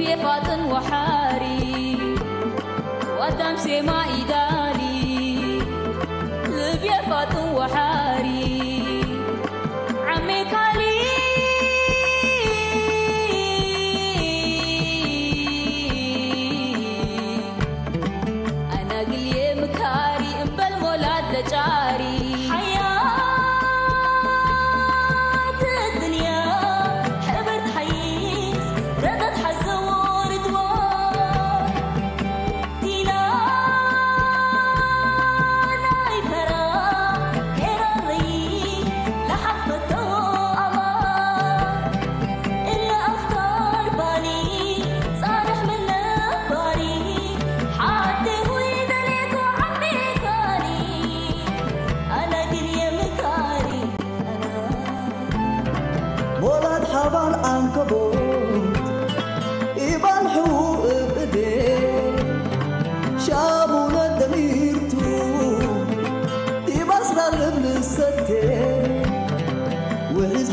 لبي فاطن وحاري قدام سما إدالي لبي فاطن وحاري عمي كالي أنا قلي مكاري إمبل مولاد لجاري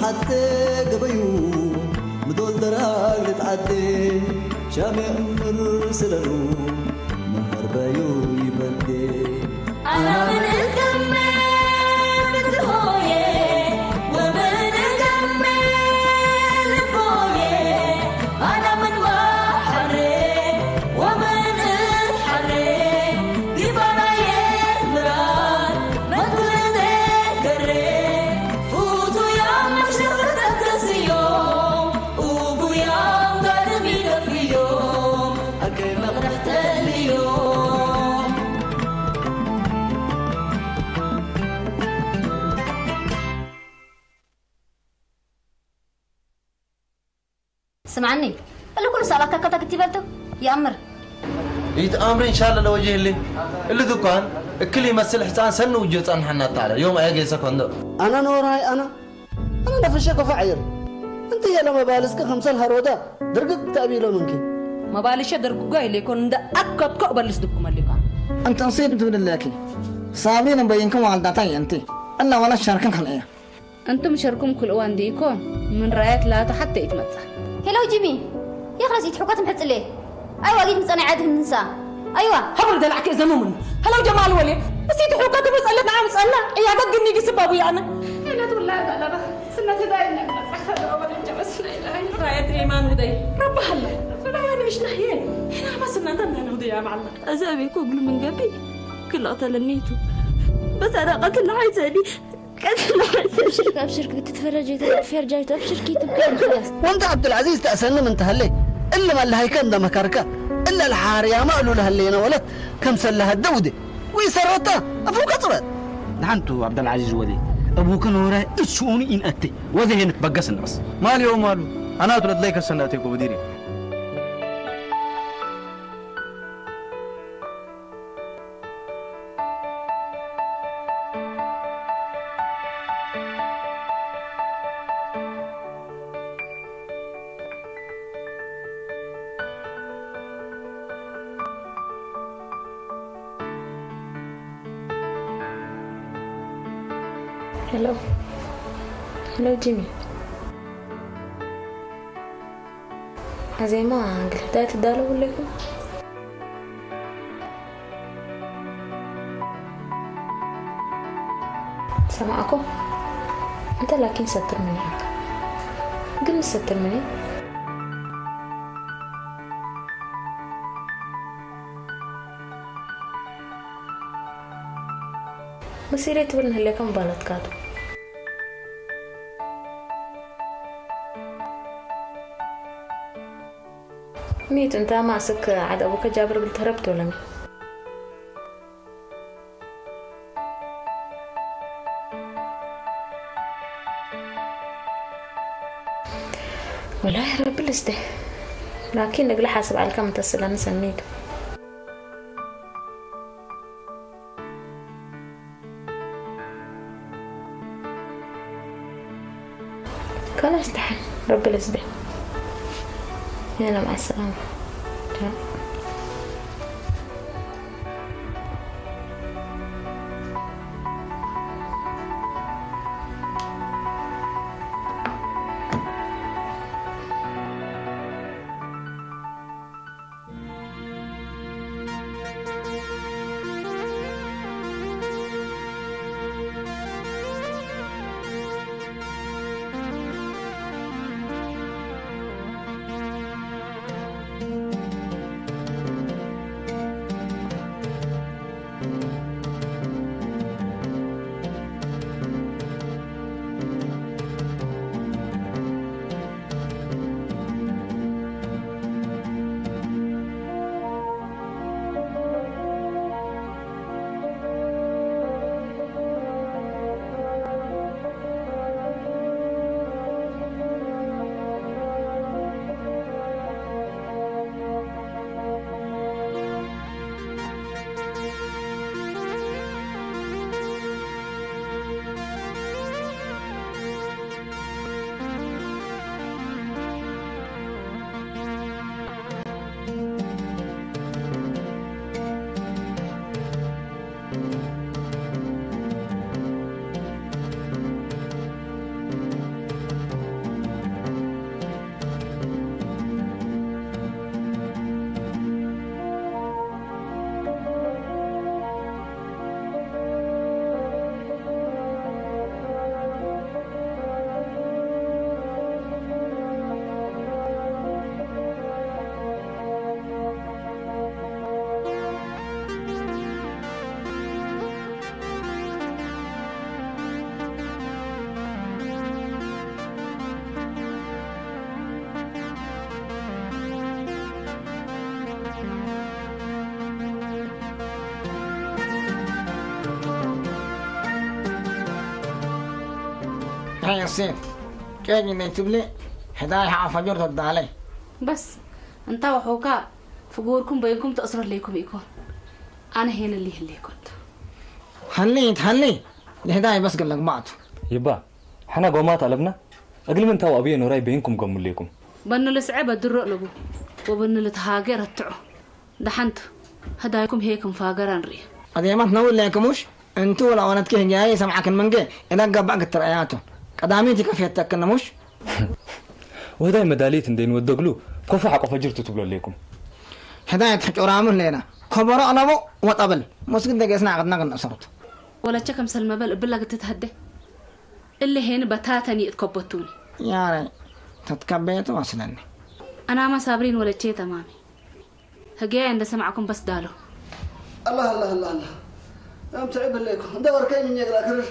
حتى قبيو مدول دراج لتعدي شامي أمر سلالو من غربايو يبدي أنا من الكمل بتهوي ومن الكمل بقوي أنا من محري ومن الحري ديبانا يمران ما كل ذكري فوتو يا نفسي فتكس يوم وبويا قلبي في يوم أكيد ما رحت اليوم سمعني اللي كل سالك كتا كتبته يا أمر يتأمر إن شاء الله لو وجه اللي دكان كل يمثل حسان سن وجوت أن حنا تعالى يوم أجي سكندو أنا نوراي أنا نفشك فعير أنت يا لما بالسك خمسة الهرودا درجك تأبيله منك ما باليش درجك جاي ليكون ده أكد كقبل لسدكم اللي كان أنت نصير من اللاكي صابرين بينكم على داتي أنت أنا ولا شاركن خليه أنتم شاركم كل وان ديكم من رأيت لا حتى يتمتع هلو جيمي يا خلاص يتحوكات محط ليه أيوة أجيب مصنع عادك النساء أيوة هبل دلعك إذا مؤمن هلو جمال ولي بس يتحوكات مسألة نعم مسألة يا دق إني جسبابي أنا لا تقول لا لا لا سنة دايما صح هذا أول الجبس لا راية إيمان ودي رب هلا فلا يعني مش نحيين هنا ما سنة دمنا ودي يا معلم أزابي كوبل من قبل كل أطلنيته بس أنا قتل عايزاني أبشر كنت تتفرجي في رجعت أبشر كي تبكين خلاص وأنت عبد العزيز تأسلنا من تهلي إلا ما اللي هيكن ده مكركة إلا الحارية ما قالوا لها اللي أنا ولد كم سلها الدودة ويسرطها أفوق أطرد نحنتو عبد العزيز ودي أبوك نورا إتشوني إن أتي وذي هنك بقسنا بس مالي ومالو أنا أترد ليك السنة تيكو بديري هلو جيمي زي ما عنقل دايت الدالة ولا يكون سمعكم انت لكن ستر مني قم ستر مني بس يريد ولن هليكم بالت كاتو ميت انت ماسك عاد ابوك جابر قلت هربت ولا مي ولا هرب لسته لكن نقول حاسب على كم تصل انا سميته خلاص استحن رب لسده يلا مع السلامة هاي السيد كيجي اللي تبلي حداي حافجر ضد علي بس انت وحوكا فقوركم بينكم تأسر ليكم يكون أنا هنا اللي كنت هلي الهداية بس قال لك بعض يبا حنا قومات قلبنا أقل من تاو أبي نوراي بينكم قوم ليكم بنا لسعب الدرق لبو وبنا لتهاجر التعو دحنت هدايكم هيكم فاجران ري هذه ما تنول لكموش انتو ولا وانا تكين جاي سمعك المنجي اذا قبعك الترعياتو قداميتي كيف يتكلموش وهداي مداليت ندين ودقلو كوفا حق فجرت تقول لكم هداية حق رامن لنا خبر انا مو وطبل مسكن دقيسنا قدنا قلنا صرت ولا تشكم سلمى بل تتهدى اللي هنا بتاتني اتكبتوني يا ري تتكبيت واصلني انا ما صابرين ولا شيء تمامي هجاي عند سمعكم بس دالو الله أم تعب لكم دور كاين من يقرأ كرر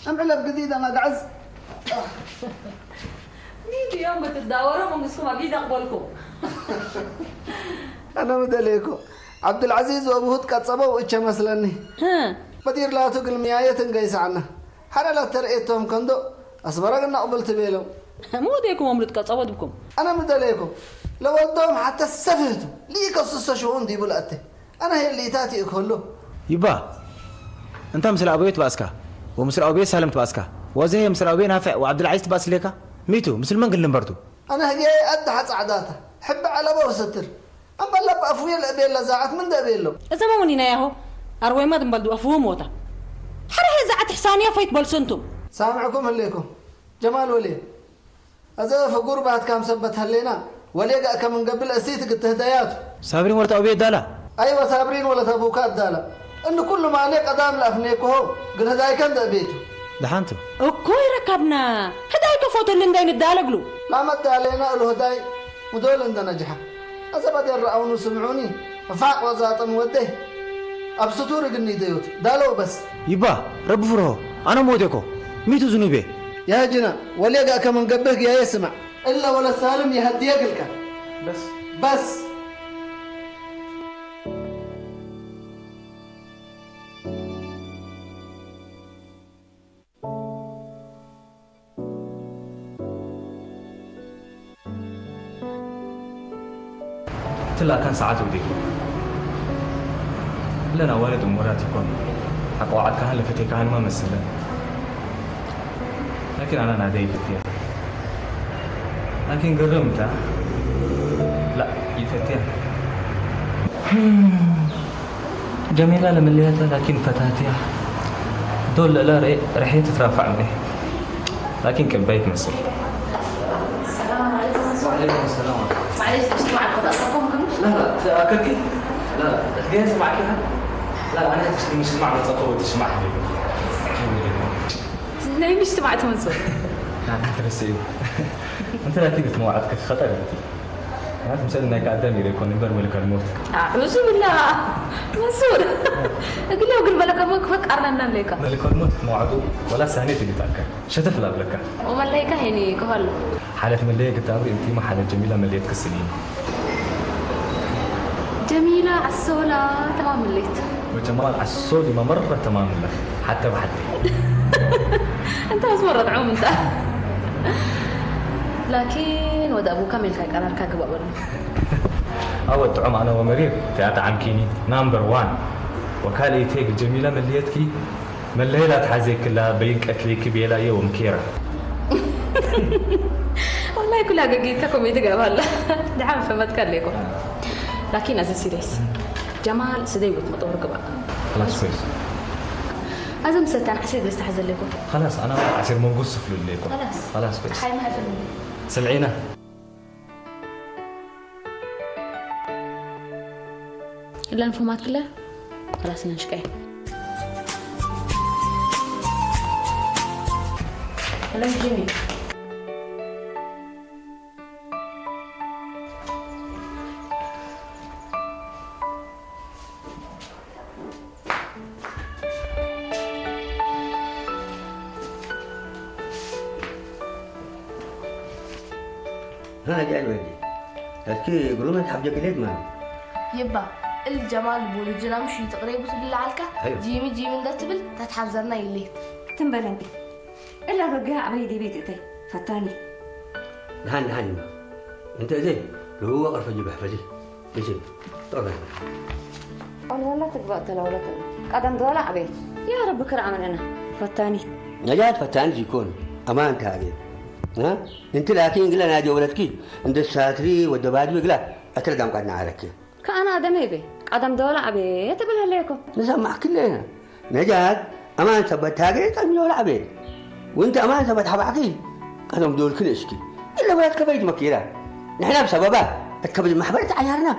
أم علب جديد أنا قعز مين يوم بتدوروا ومسكم أكيد أقبلكم أنا مدليكو عبد العزيز وأبو هود كتصبوا وإيش مثلني بدير لا تقول مياية تنقيس عنه حنا لا ترئيتهم كندو أصبرنا قبل تبيلهم مو ديكم أمرت كتصبوا بكم أنا مدليكو لو ودهم حتى السفهتوا ليه قصص شؤون دي بلقته أنا هي اللي تاتي كله يبا انت مثل ابويت باسكا ومثل ابوي سالم تباسكا وزي مثل ابوي نافع وعبد العزيز تباس ليكا ميتو مثل من قلن برضو انا هجي قد حص عداته حب على ابو ستر ام بلا بافويا الابيل لزاعت من دابيلو اذا ما ونينا ياهو اروي ما دنبلدو افوه موتا حري زعت حسانيه فايت بلسنتم سامعكم هليكم جمال ولي اذا فقور بعد كام سبت هلينا وليقا كم قبل اسيتك التهديات صابرين ولا ابي دالا ايوه صابرين ولا تبوكات دالا انه كل ما عليك قدام لافنيكو هو قل هداي كان دا بيتو دحانتو اوكي ركبنا هداي كفوتو اللي ندين الدالقلو لا مد علينا له هداي ودول عندنا نجحه اذا بدي الرأون وسمعوني فاق وزاط مودي ابسطور قني ديوت دالو بس يبا رب فرو انا موديكو ميتو زنوبي يا جنا وليقا كمن قبلك يا يسمع الا ولا سالم يهدي يقلك بس لا كان ساعات وديك لنا والد ومرات يكون حق وعد كان لفتي كان ما مثلا لكن انا نادي فتيها لكن قرمتها لا يفتيها جميلة لمليتها لكن فتاتها دول لا رح تترافع مني لكن كان بيت مسل السلام عليكم وعليكم السلام معلش تسمع الخطأ لا أكلكي لا جاهز معك لا أنا مش مع الخطوة تسمع ليه مش سمعت منصور لا أنت بس أنت لا أكيد موعدك خطأ أنت مسألة إنك قدامي يكون نبر ملك الموت أعوذ بالله منصور أقول له قل ملك الموت فك أرنا لك ملك الموت موعده ولا ثانية اللي تأكل شتف لا بلك وملايكة هني كهلا حالة ملية كتابي أنت ما حالة جميلة مليت كسنين جميلة عالسولة تمام الليت وجمال عالسولة ما مرة تمام الله حتى بحدي أنت بس مرة تعوم أنت لكن ودا أبو كامل كاك أنا ركاك بقول أول تعوم أنا ومرير تياتا عمكيني نمبر 1 وكالي تيك جميلة مليتكي مليلة تحزي كلها بينك أكليكي بيلا يوم كيرا والله كلها قيتكم يتقى هلا دعم فما تكليكم لكن أزا سيريس جمال سديوت مطور قبا خلاص كويس أزم ستان عسير بس تحزن لكم خلاص أنا عسير موجود سفلو لكم خلاص كويس حي ما هفلني سمعينا إلا المفهومات كلها خلاص نشكي هلا جيمي ها جاي ولدي هالكي يقولون لك حبجك ليد ما يبا الجمال بولجنا مشي تقريبا تقول لعلك أيوه. جيمي ده تبل تتحذرنا يلي تنبل انت إلا رجع عبيدي بيت إتي فتاني نهان انت زين لو هو غرفه جيب حفظي زين طبعا والله تقبأت لو لا قدم دولا عبيد يا رب كرم أنا فتاني نجات فتاني يكون امان تاعي ها انت لكن قلنا نادي ولدك عند الساتري والدبادي قلا اتردم قدنا عليك كأنا آدم بي قدم دولا عبيد تبلها ليكم نسمع كلنا نجات امان ثبت تاعي كان يولا عبيد وانت امان ثبت حبعكي قدم دول كلشكي الا ولد كبيت مكيره نحن بسببها تكبد المحبره عيارنا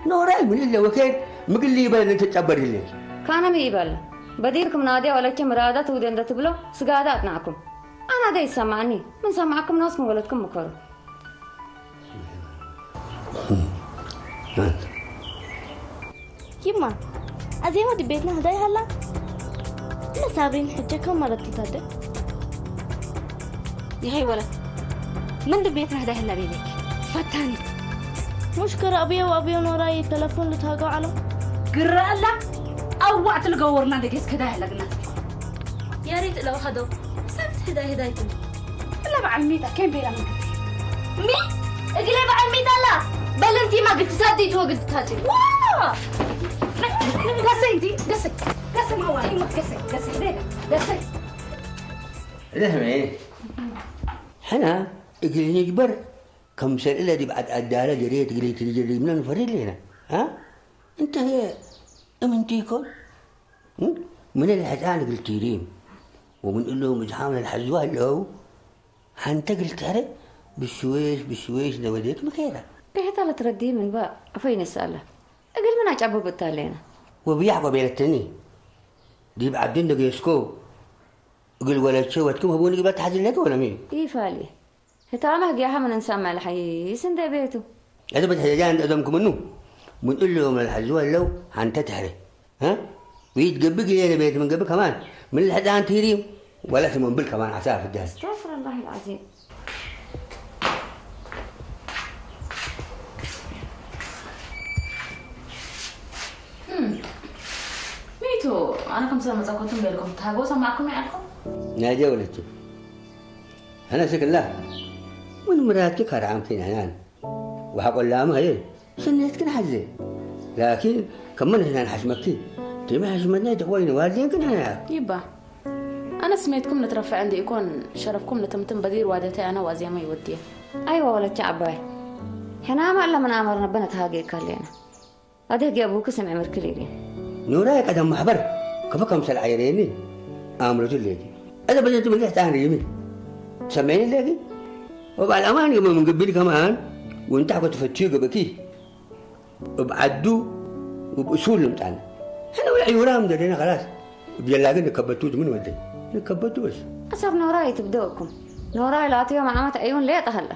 نوراي من الا وكيل مقلي بل انت تكبر لك كان ميبل بديركم نادي ولا كمرادات ودين تبلو سقادات معكم انا دا يسمعني من سمعكم ناسكم ولدكم مكرو يما أزي ما دي بيتنا هداي هلا أنا صابرين حجة كم مرة تتهدى يا هي ولد من دي بيتنا هداي هلا بيليك فتاني مشكلة أبي ونوراي تلفون لتهاقوا على قرأ لا أو وقت القورنا دقيس كده هلا قلنا يا ريت لو هدو سبت هدايتهم لا بعلميتها كيف بيلا من مي اقلب على الميت الله بل انتي ما قلت تهدي وقلت تهدي واه قسي انتي قسي ما هو ايوه قسي ليه قسي ليه حنا اقلي نجبر كم سنة دي بعد الدالة جريت قلي تجري من نفرد لنا ها انت هي امنتيكم من الحزان قلت يريم وبنقول لهم ازحام الحزوه لو هنتقل ترى بشويش نوديك مكيرة بيت على ترديه من بقى فين السالة اقل من اجعبه بالتالينا وبيعبى بيلتني دي بعدين دقيسكو قل ولا شوتكم هبوني قبل تحزن لك ولا مين ايه فالي هتعمل جاها من نسمع الحي سند بيته هذا بتحجان قدامكم منو بنقول لهم الحزوه لو هنتتهري ها ويتقبق لي بيت من قبل كمان من الحدان تيريم ولا ثمن بال كمان عساف الدهس استغفر الله العظيم ميتو أنا كم سنة مزاقوتم بيلكم تهاجو سمعكم يعلكم ناجي ولدتي أنا سكن لا من مراتك كرام فين هنان وحقول لها ما هي سنيت كن حزين لكن كمان هنا حشمكي تيما حشمتنا تقوين والدين كن هنا يبا أنا سميتكم نترفع عندي يكون شرفكم نتمتم بدير وادتي أنا وازي ما يوديه أيوة ولا شعباي حنا ما إلا من أمرنا بنت هاجي كلينا هذا أبوك سمع مركليني نوراي قدم محبر كفكم سل عيريني أمرت الليدي أنا بدأت من تحت يمين سمعني الليدي وبعد الأمان يوم من قبل كمان وانت كنت فتشيق بكي وبعدو وبأصول متعنا احنا والعيورام درينا خلاص بيلاقي نكبتوه من ودي نكبتوه بس أصاب نوراي تبدوكم نوراي لا تيوم عمت عيون ليه تهلا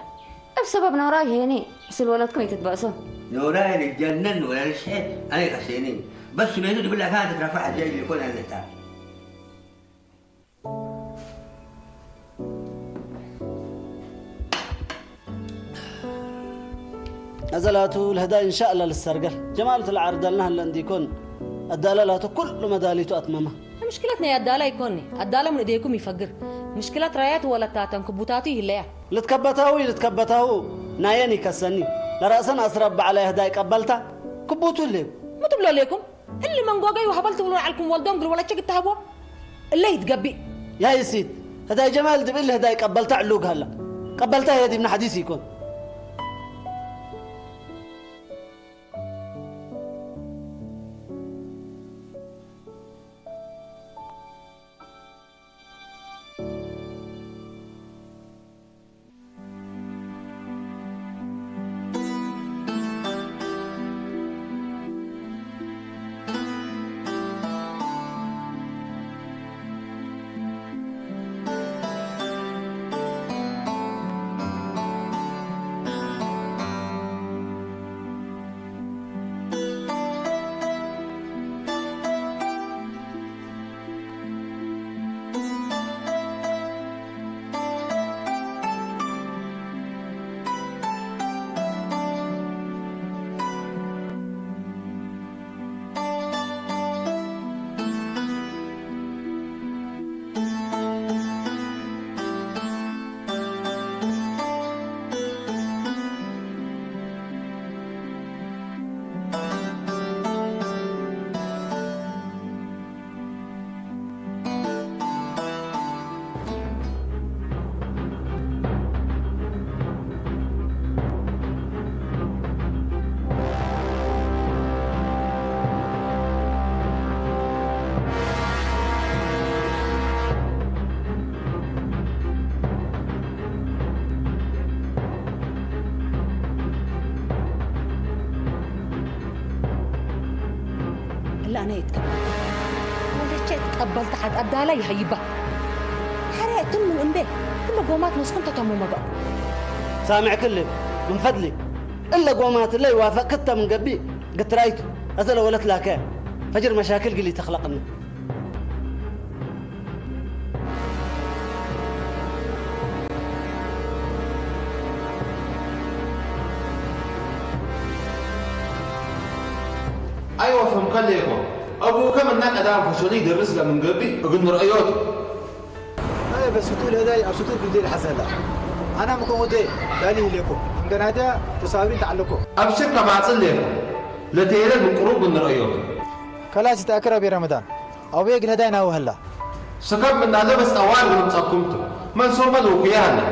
بسبب نوراي هني بس ولدكم يتتبأسون نوراي نتجنن ولا الشيء أنا كسينين بس سمعتوا تقول لك كانت رفعت جاي اللي كلها نتاع نزلاتو الهدايا إن شاء الله للسرقل جمالة العرض لنا اللي عندي يكون الدالة كل مداليته أتمامها مشكلتنا يا الدالة يكوني الدالة من إيديكم يفقر مشكلة رايات ولا تاتن كبوتاتي هلايا لتكبتاو ناياني كسني لرأسنا أسرب على هدايا قبلتها كبوتو اللي ما تبلو عليكم اللي من قوقي وحبلت ولو عليكم والدوم قل ولا تشك التهبوا اللي يتقبي يا يسيد هدايا جمال دبل هدايا قبلتها علوق هلا قبلتها يدي من حديث يكون أنا يتقبل ولا شيء تقبلت حد أدالي هيبة حرقت من أمبي كل قومات مسكن تتمو مبا سامع كله من فضلي إلا قومات اللي يوافق كتا من قبي قلت رأيته أزل ولت لك فجر مشاكل قلي تخلقنا ايوه فهم خليكم ابو كم الناس ادام فشوني درس له من قبي اقول رأيوته اي بس تقول هداي او تقول بدي الحسن انا مكون ودي دالي لكم عندنا هذا تصاوير تعلقوا ابشر كما اصليكم لتيرد من قروب من رأيوته خلاص تاكر برمضان او يقل هداينا وهلا سكب من هذا بس اوان ونصكمته منصور ملوك يانا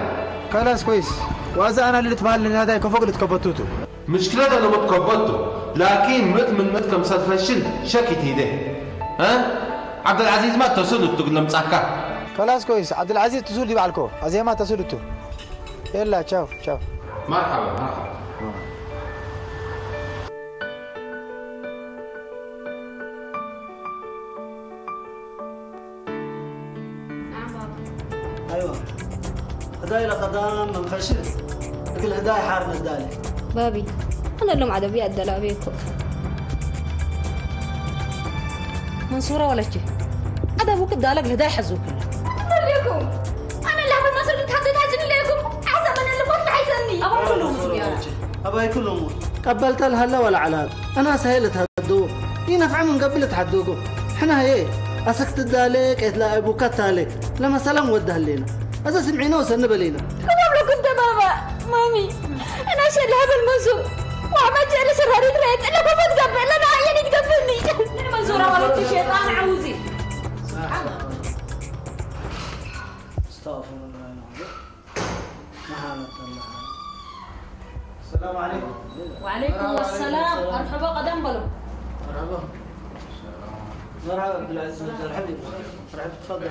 خلاص كويس واذا انا اللي تبال هذا كفوق اللي تكبتوته مشكلة أنا متكبرته لكن مت كم صار فشل شكيت هيده ها عبد العزيز ما تصل تقول لهم صحكا خلاص كويس عبد العزيز تزول دي بعلكو زي ما تصلتوا يلا تشاو تشاو مرحبا مرحبا ايوه هدايا لقدام من فشل كل هدايا حارنا الدالي بابي أنا اللي معدبي أدلا بيكو منصورة ولا شيء هذا أبوك الدالك لهداي حزوك ليكم أنا اللي هبل مصر بتحدد حاجني ليكم حسب أنا اللي بطلع حيسني أبا كلهم يا أباي كلهم قبلت لها لا ولا علاج أنا سهلت هدو ينفع من قبل تحدوكم إحنا هي أسكت الدالك إتلا أبوك التالي لما سلام وده لينا هذا سمعينا وسنبلينا قبل كنت بابا مامي أنا شيء الهبل منصور وعملت جالس الهريد ريت أنا ما بتقبل أنا عيني تقبلني أنا منصورة ولا أنت شيطان عوزي استغفر الله العظيم السلام عليكم وعليكم السلام مرحبا قدم بلو مرحبا مرحبا عبد العزيز مرحبا مرحبا تفضل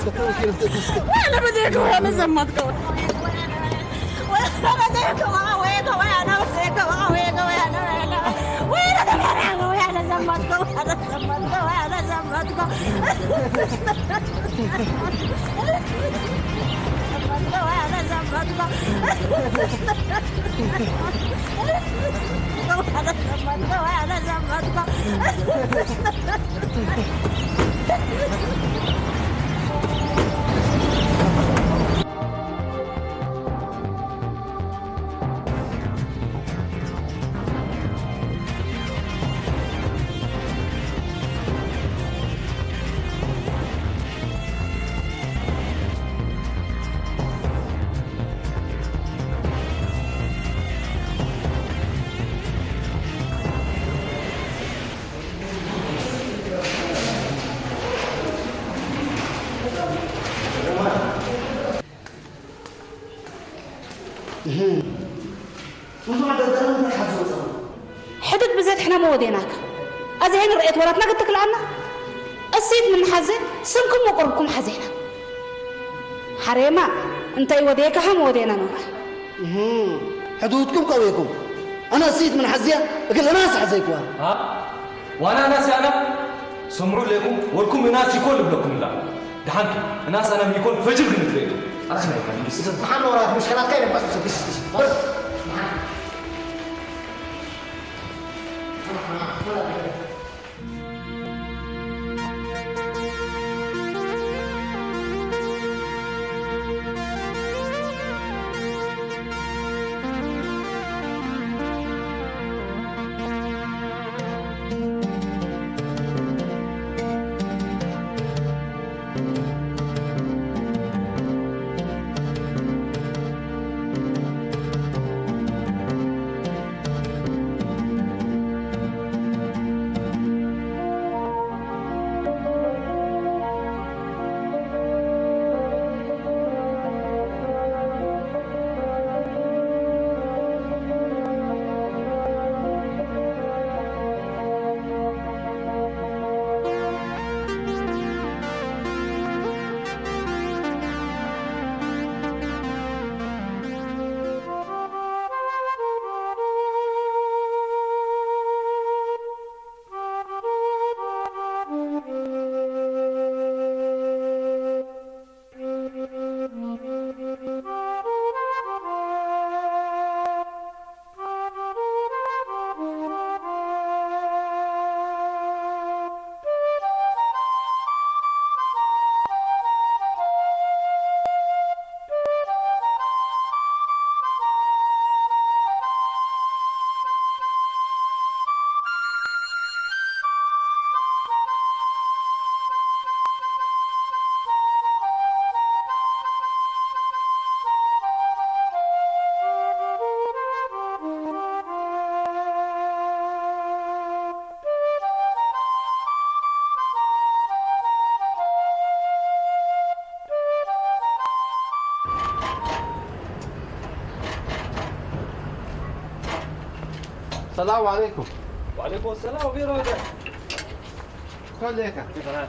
وانا بديك وانا زمتك وانا بديك وانا ويانا وسيك وانا ويانا وانا حدد بزيت احنا موديناك أزهين رأيت وراتنا قلت لنا السيد من حزين سمكم وقربكم حزينة حريمة انت يوديك هم ودينا نورا حدودكم قويكم انا سيد من حزيه اقول ناس حزيكوا ها وانا ناس انا سمروا لكم ولكم ناس يكون لكم لا دحنك ناس انا بيكون فجر نتريدوا اخنا كان بس سبحان الله مش خلاص كاين بس السلام عليكم. وعليكم السلام وبيروجا. كل هيك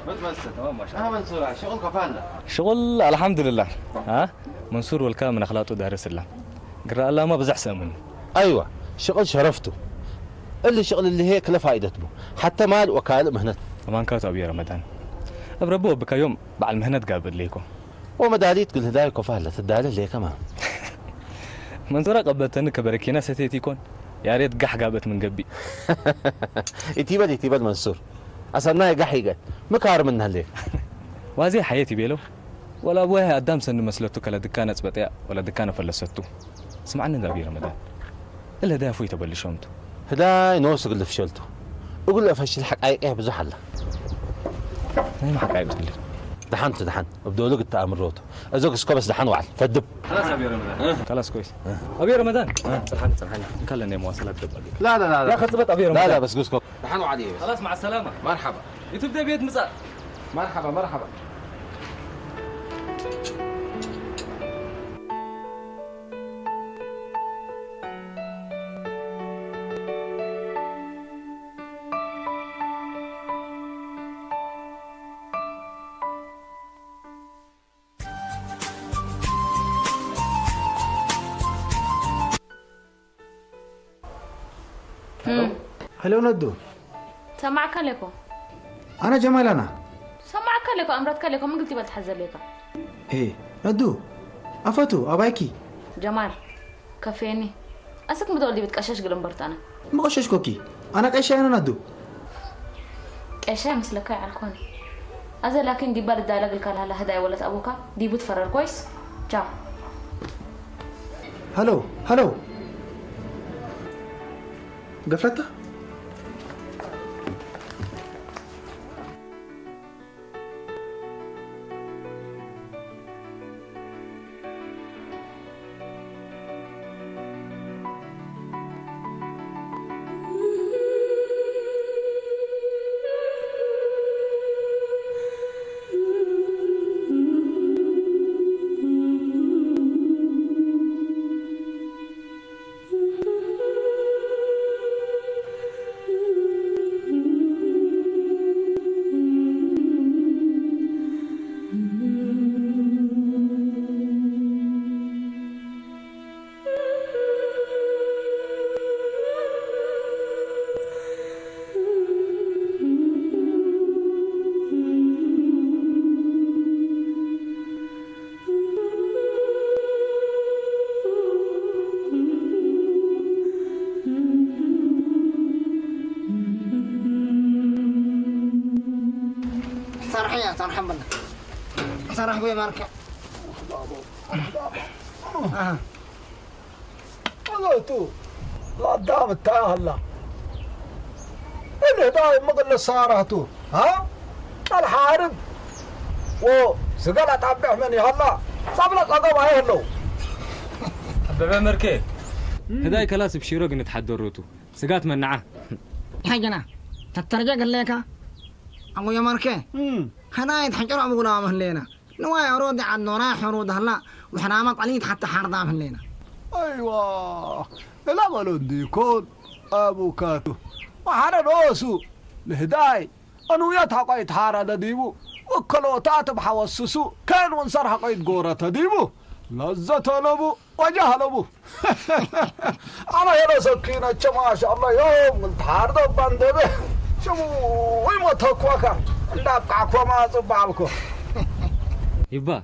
بتمثل. تمام ما شاء الله. منصور شغل كفانا. شغل الحمد لله. ها منصور والكامل اخلاقه دارس الله. قرا الله ما بزح سامن. ايوه شغل شرفته. الشغل اللي هيك لا فائدته حتى مال وكاله مهنته. كمان كاتب ابي رمضان. ابربو بك يوم بعد المهنه قابل ليكو. ومداليت كل هدايا كفاله تدالي ليه كمان. منصور قبلتني كبركينا ستيتي كون. يا ريت قح قابت من قبي. يتيبل منصور. أصلنا قح يقال مكار منها ليه. وازي حياتي بيلو. ولا ابوها قدام سن مسلته كلا دكانه بطيء ولا دكانه فلسته. اسمعني ذا ابي رمضان. الا ده فوي تبلي شومته. هداي نوسق اللي فشلته. اقول له فشل حق ايه بزح الله. ما حق ايه بتقول دحنت ابدو لك التامر روته ازوق سكوبس دحن وعد فدب خلاص ابي رمضان خلاص كويس ابي رمضان سرحان نكلم مواصلات دب لا لا خطبت ابي رمضان لا بس سكوب دحن وعد خلاص مع السلامه مرحبا تبدا بيت مساء مرحبا هلو ندو سمعك لكم أنا جمال أنا سمعك لكم أمرتك لكم من قلتي بتحزر لك إيه ردو أفتو أبايكي جمال كفيني أسك مدولي بتكشش قلم برتانا ما قشش كوكي أنا كأشياء أنا ندو أشياء مثلك على الكون أذا لكن دي برد دالك الكلام هلا هدايا ولد أبوك دي بتفرر كويس جاو هلو قفلتها صرحا بنا صرح بوي ماركة قلتو لا دام التاهلا اللي دايم مقل صارهتو ها الحارب و سقالة تعبح مني هلا صبلت لقوا هيهلو حبابا مركي هداي كلاس بشيروق نتحدروتو سقات منعه هاي جنا تترجع قال لك أبو يا ماركة هنا يتحجر أبو غلام هلينا نواي عروض عن نوراح عروض هلا وحرامات عليت حتى حرضام هلينا أيوة لا غلون ديكون أبو كاتو وحنا نوسو لهداي أنو يتحقا يتحارد ديبو وكلو تاتب حوسسو كان ونصر حقا يتقورة ديبو لزة لبو وجه لبو أنا يلا سكينة ما شاء الله يوم التحارد باندبه شمو ويما تقوكا ندابقع كوما صبالكو يبا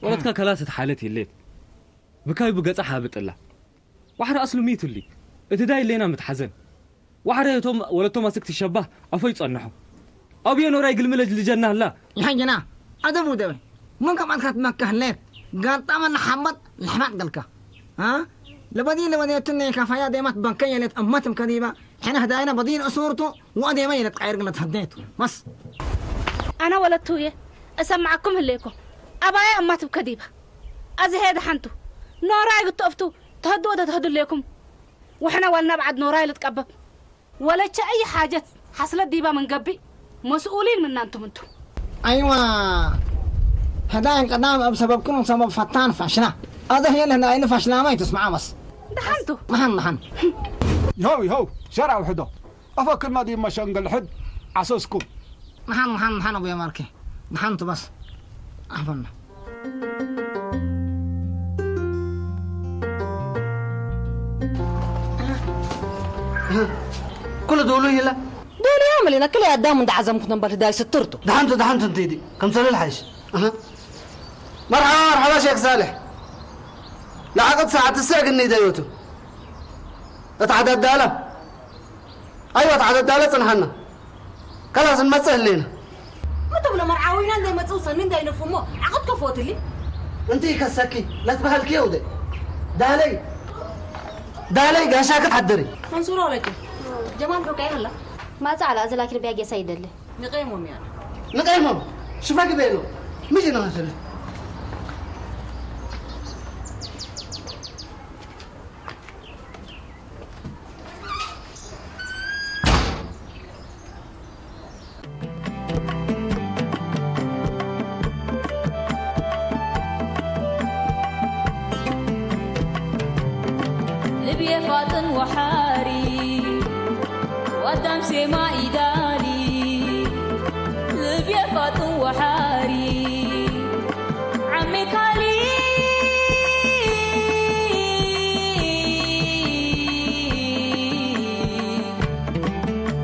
ولدك كلاسة حالتي الليل بكاي بقصة حابت الله وحر أصله ميتو لي اتداي لينا متحزن وحر يتوم ولدتو ماسك تشبه أفايت صنحو أبي نوراي قلملج لجنة الله يا جنا أدبو دوي من كمان كانت مكة هليت قال طبعا محمد الحماق قالك ها لبدي تني كفايا ديمات بنكية لت أمتم كذيبة حنا هداينا بدين أسورته وأدي ما يلتقير قلت هديته بس أنا ولدتوية أسمعكم هليكم أبايا أماتم كذيبة أزي هيدا حنتو نوراي قلت أفتو تهدوا ليكم وحنا ولنا بعد نوراي لتقبب ولا أي حاجة حصلت ديبا من قبي مسؤولين من أنتم أيوة هداين قدام بسبب كلهم سبب فتان فشنا هذا هي اللي هنا فشنا ما تسمعها بس دحنتو محن يهو شرع وحده أفكر ما دي مشان الحد عساسكم محن أبو يا ماركي محنتو بس أحبنا كل دولو يلا دولو يعمل لنا كل قدام من دعزم كنا برداي سترته دحنتو انتيدي كم سنة الحيش مرحبا شيخ صالح لعقد ساعة الساعة إني دايوتو اتعدى الدالة أيوة اتعدى الدالة تنحنا خلاص نمسه لينا ما تقول مرعاوين عندي ما توصل من داي نفهمه عقد كفوت لي انتي كسكي لا تبهلكي يا ودي دالي قاشاك تحضري منصورة لك جمال حكاية هلا ما زعل أزلاك ربيع سيد اللي نقيمهم يعني نقيمهم شوفاك بينه مجي نغسل لبيا فاطن وحاري ودم سما إداري لبيا فاطن وحاري عمي كالي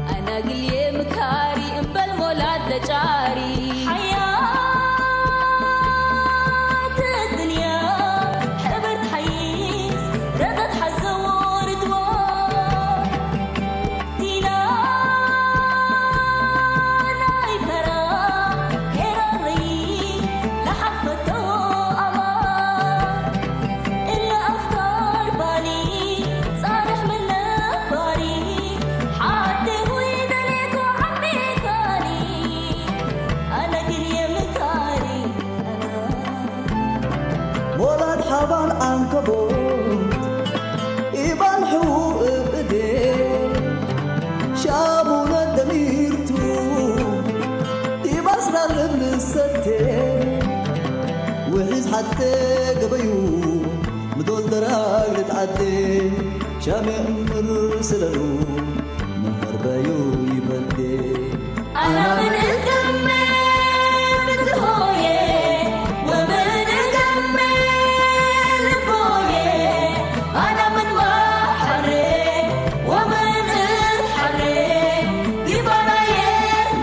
أنا قلي عبال عنكبوت إبان حقوق بإيديه شابونا دميرتو يبصر الابن الستة وحيز حتى قبيو مدول دراج لتعدي شامي أمر سلالو من غربايو يبدي أنا من الدمي بنت هوية ومن الدمي لبوية أنا من بحري ومن الحري دي براية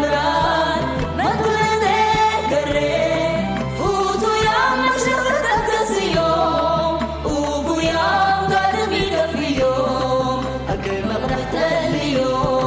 مراد ما تولدي قري فوتوا يا مشفتك تسيوم وبو يا قدمي في يوم أكل مغرحت اليوم